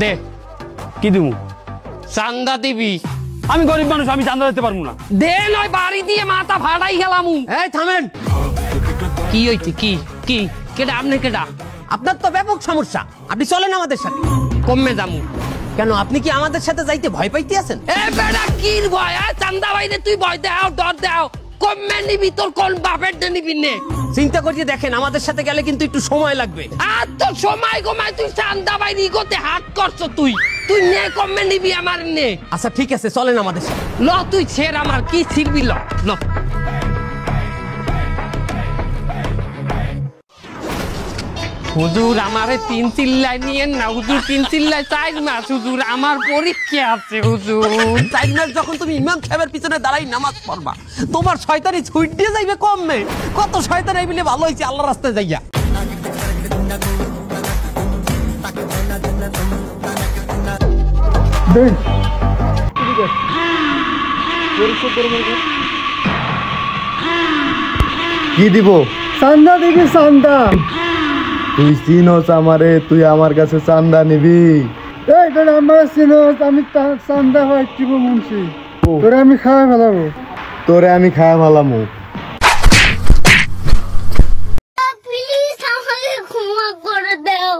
দে কি দিব? চান্দা দিবি? আমি গরিব মানুষ, আমি চান্দা দিতে পারবো না। দে নয় বাড়ি দিয়ে মাথা ফাটাই গেলাম। এই থামেন। কি হইছে? কি কি কেডা? আপনি কেডা? আপনার তো ব্যাপক সমস্যা, আপনি চলেন আমাদের সাথে। কমে যামু কেন, আপনি কি আমাদের সাথে যাইতে ভয় পাইতে আছেন? এ বেড়া কি ভয়? চান্দা বাইরে তুই ভয় দাও, ডর দাও। কমে নিবি? তোর কোন বাপের দে নিবি নে? চিন্তা করিয়ে দেখেন, আমাদের সাথে গেলে কিন্তু একটু সময় লাগবে। আর তো সময় কমায় তুই চান্দা বাইরে ইগোতে হাত করছো। তুই তুই নে, কমে নিবি আমার নে। আচ্ছা ঠিক আছে, চলেন আমাদের সাথে। ল তুই ছেড়, আমার কি ছিড়বি? ল ল। হুজুর আমারে 3 চিল্লাই নিয়েন না হুজুর, 3 চিল্লাই 4 মাস হুজুর, আমার পরীক্ষা আছে হুজুর। 4 মাস যখন তুমি ইমাম সাহেবের পিছনে দাঁড়াই নামাজ পড়বা, তোমার শয়তানি ছুট দিয়ে যাইবে কমবে। কত শয়তান এই বলে ভালো হয়েছে আল্লাহর রাস্তায় যাইয়া। কি দিব? চান্দা দিবি? চান্দা? তুই চিনস আমারে, তুই আমার কাছে চান্দা নিবি? এই বেটা আমার চিনস, আমি চান্দা হয় দিব মুন্সি, তোরে আমি খাওয়া ফেলাবো। তোরে আমি খাওয়া ফেলামু। প্লিজ আমাকে ক্ষমা করে দাও।